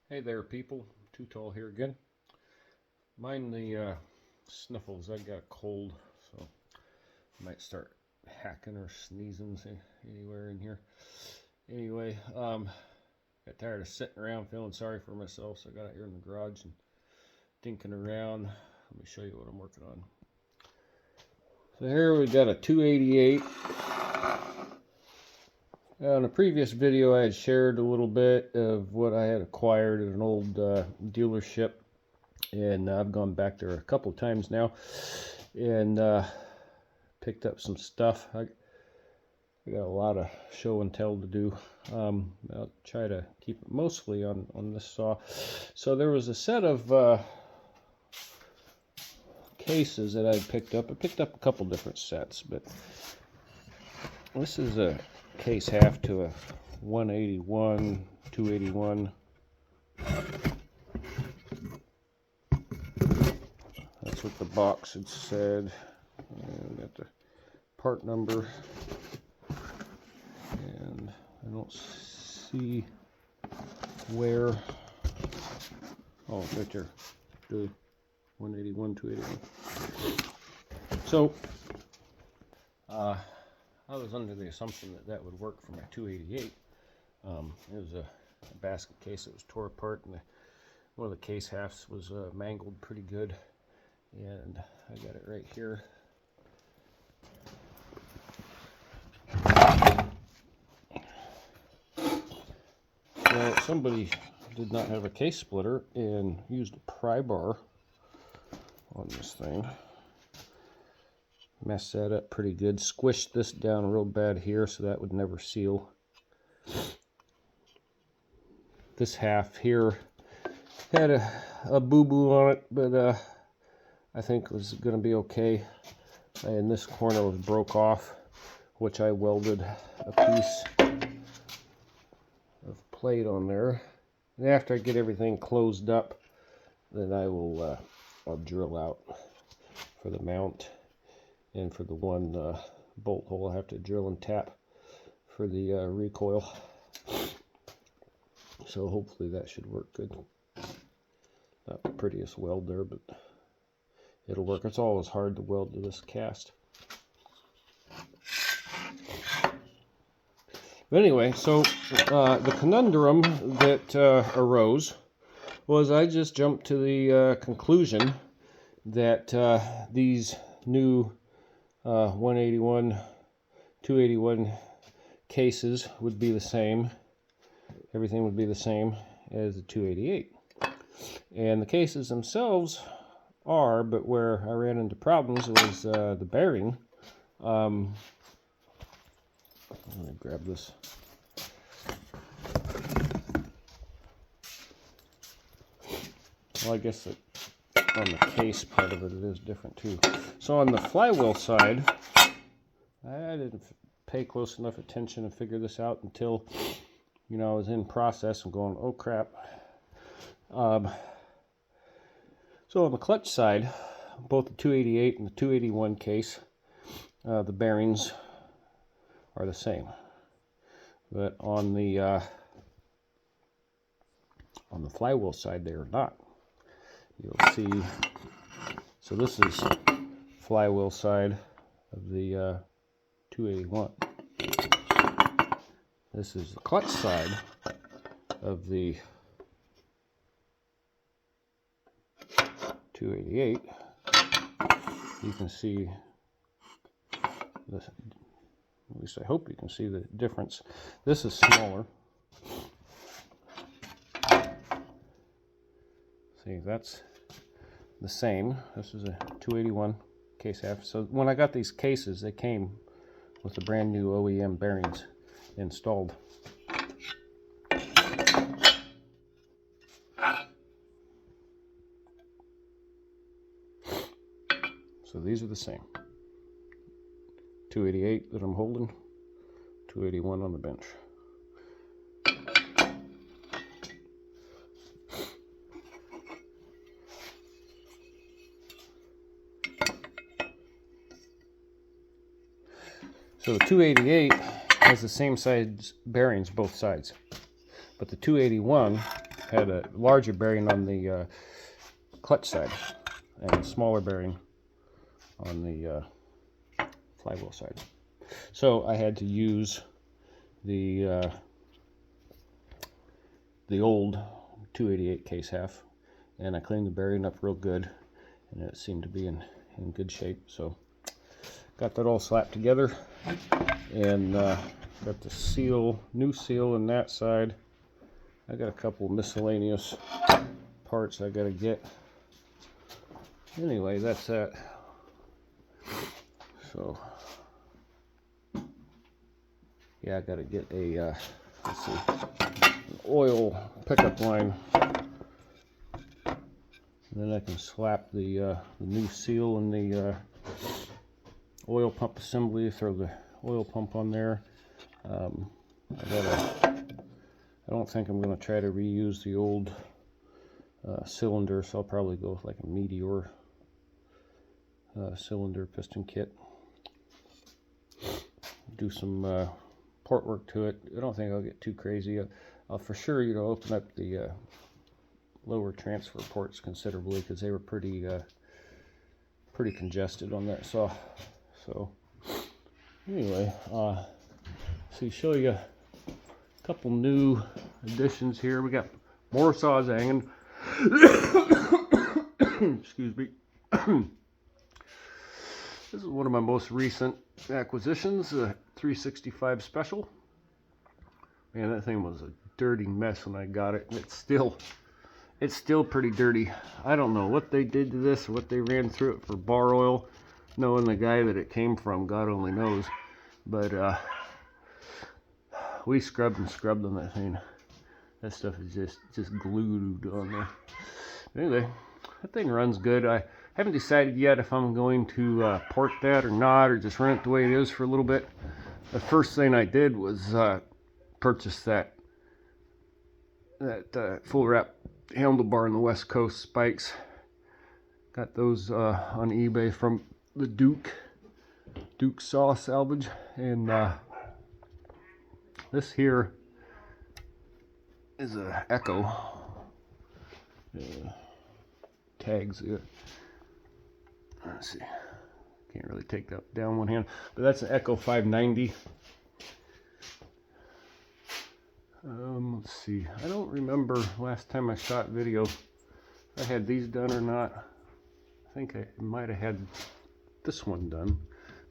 Hey there, people. Too Tall here again. Mind the sniffles. I got a cold, so I might start hacking or sneezing anywhere in here. Anyway, got tired of sitting around feeling sorry for myself, so I got out here in the garage and dinking around. Let me show you what I'm working on. So here we got a 288. In a previous video, I had shared a little bit of what I had acquired at an old dealership, and I've gone back there a couple of times now and picked up some stuff. I got a lot of show and tell to do. I'll try to keep it mostly on this saw. So there was a set of cases that I picked up. I picked up a couple different sets, but this is a case half to a 181, 281. That's what the box had said. And got the part number. And I don't see where. Oh, it's right there. The 181, 281. So, I was under the assumption that that would work for my 288. It was a basket case that was tore apart, and one of the case halves was mangled pretty good. And I got it right here. Well, somebody did not have a case splitter and used a pry bar on this thing. Messed that up pretty good. Squished this down real bad here so that would never seal. This half here had a boo-boo on it, but I think it was going to be okay. And this corner was broke off, which I welded a piece of plate on there. And after I get everything closed up, then I'll drill out for the mount. And for the one bolt hole, I have to drill and tap for the recoil. So hopefully that should work good. Not the prettiest weld there, but it'll work. It's always hard to weld to this cast. But anyway, so the conundrum that arose was I just jumped to the conclusion that these new 181, 281 cases would be the same. Everything would be the same as the 288. And the cases themselves are, but where I ran into problems was the bearing. Let me grab this. Well, I guess that on the case part of it, it is different too. So on the flywheel side, I didn't pay close enough attention and figure this out until, you know, I was in process and going, oh crap. So on the clutch side, both the 288 and the 281 case, the bearings are the same. But on the flywheel side, they are not. You'll see, so this is flywheel side of the 281. This is the clutch side of the 288. You can see this, at least I hope you can see the difference. This is smaller. See, that's the same. This is a 281 case half. So when I got these cases, they came with the brand new OEM bearings installed. So these are the same. 288 that I'm holding, 281 on the bench. So the 288 has the same size bearings both sides, but the 281 had a larger bearing on the clutch side and a smaller bearing on the flywheel side. So I had to use the old 288 case half, and I cleaned the bearing up real good, and it seemed to be in good shape. So got that all slapped together, and got the new seal in that side. I got a couple miscellaneous parts I gotta get. Anyway, that's that. So yeah, I gotta get a let's see, an oil pickup line, and then I can slap the new seal in the oil pump assembly. Throw the oil pump on there. I don't think I'm going to try to reuse the old cylinder, so I'll probably go with like a Meteor cylinder piston kit. Do some port work to it. I don't think I'll get too crazy. I'll for sure, open up the lower transfer ports considerably, because they were pretty congested on that saw. So anyway, show you a couple new additions here. We got more saws hanging. Excuse me. This is one of my most recent acquisitions, a 365 Special. Man, that thing was a dirty mess when I got it, and it's still pretty dirty. I don't know what they did to this or what they ran through it for bar oil. Knowing the guy that it came from, God only knows. But we scrubbed on that thing. That stuff is just glued on there. Anyway, that thing runs good. I haven't decided yet if I'm going to port that or not, or just run it the way it is for a little bit. The first thing I did was purchase that full wrap handlebar in the West Coast spikes. Got those on eBay from the Duke Saw Salvage, and this here is a Echo tags. Let's see, can't really take that down one hand, but that's an Echo 590. Let's see, I don't remember last time I shot video if I had these done or not. I think I might have had this one done.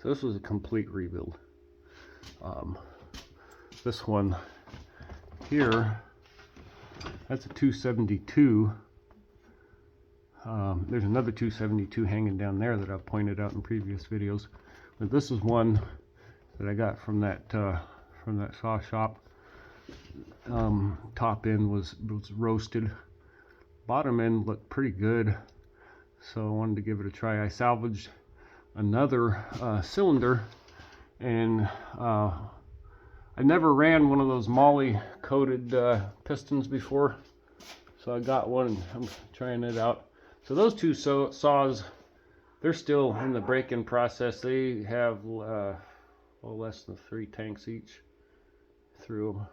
So this was a complete rebuild. This one here, that's a 272. There's another 272 hanging down there that I've pointed out in previous videos. But this is one that I got from that saw shop. Top end was roasted. Bottom end looked pretty good, so I wanted to give it a try. I salvaged another cylinder, and I never ran one of those moly coated pistons before, so I got one and I'm trying it out. So those two saws, they're still in the break-in process. They have less than 3 tanks each through them.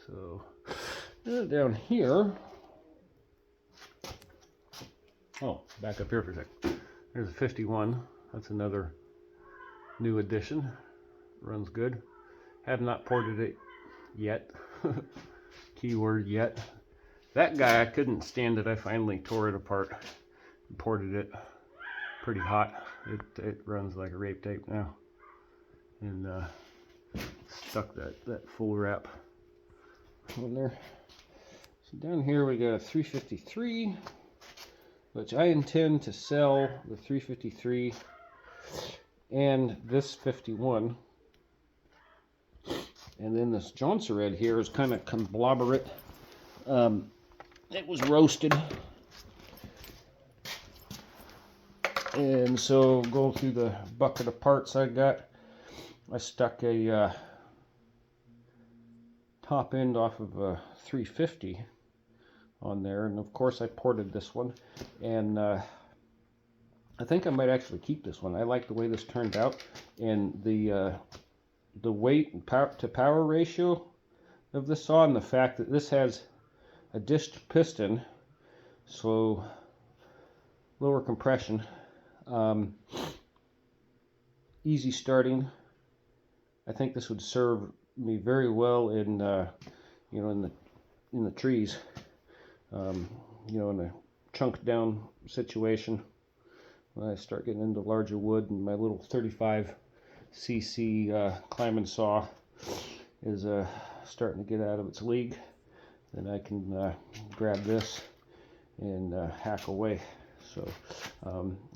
So down here, back up here for a sec. There's a 51. That's another new addition. Runs good. Have not ported it yet. Keyword yet. That guy, I couldn't stand it. I finally tore it apart and ported it. Pretty hot. It runs like a rape tape now. And stuck that full wrap on there. So down here we got a 353, which I intend to sell the 353 and this 51. And then this Johnson red here is kind of conglomerate. It was roasted. And so going through the bucket of parts I got, I stuck a top end off of a 350 on there, and of course I ported this one, and I think I might actually keep this one. I like the way this turned out, and the weight and power to power ratio of this saw, and the fact that this has a dished piston, so lower compression, easy starting. I think this would serve me very well in you know, in the trees, you know, in a chunk down situation. When I start getting into larger wood, and my little 35cc climbing saw is starting to get out of its league, then I can grab this and hack away. So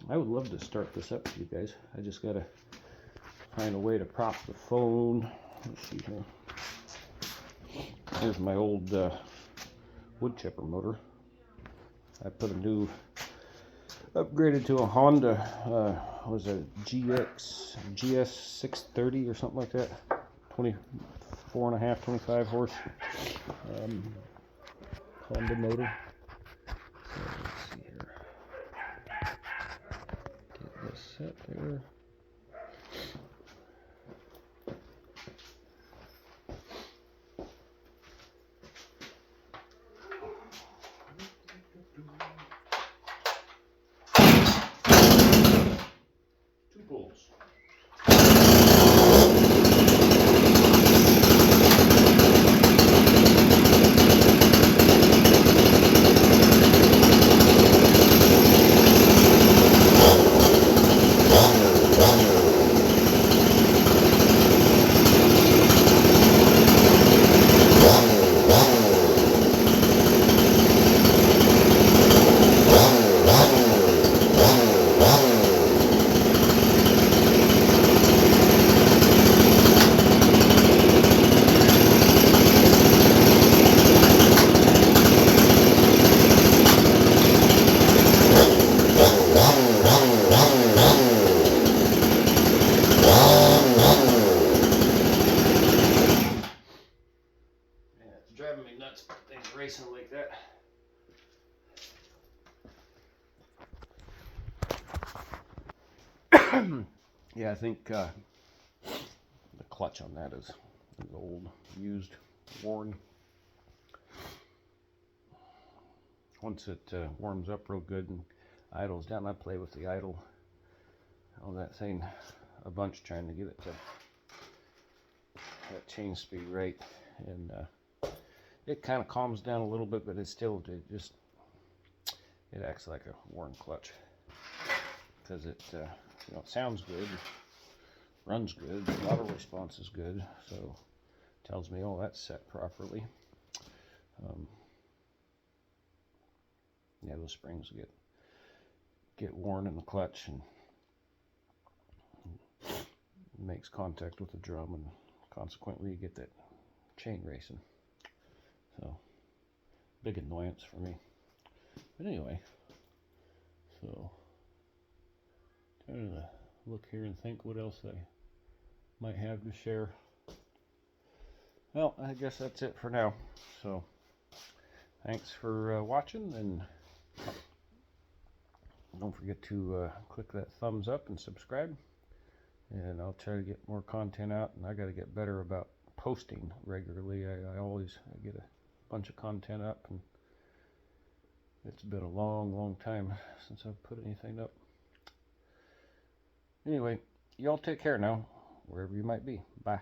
I would love to start this up for you guys. I just gotta find a way to prop the phone. Let's see here. Here's my old wood chipper motor. I put a new, upgraded to a Honda, was a GS 630 or something like that. 24.5, 25 horse Honda motor. So let's see here. Get this set there. Two pulls. Driving me nuts, things racing like that. Yeah, I think the clutch on that is old, used, worn. Once it warms up real good and idles down, I play with the idle on that thing a bunch, trying to get it to that change speed right, and it kind of calms down a little bit, but it still it acts like a worn clutch, because it you know, it sounds good, runs good, the auto response is good, so tells me, oh, that's set properly. Yeah, those springs get worn in the clutch and makes contact with the drum, and consequently you get that chain racing. So big annoyance for me. But anyway, so trying to look here and think what else I might have to share. Well, I guess that's it for now. So thanks for watching, and don't forget to click that thumbs up and subscribe, and I'll try to get more content out, and I got to get better about posting regularly. I always get a bunch of content up, and it's been a long time since I've put anything up. Anyway, y'all take care now, wherever you might be. Bye.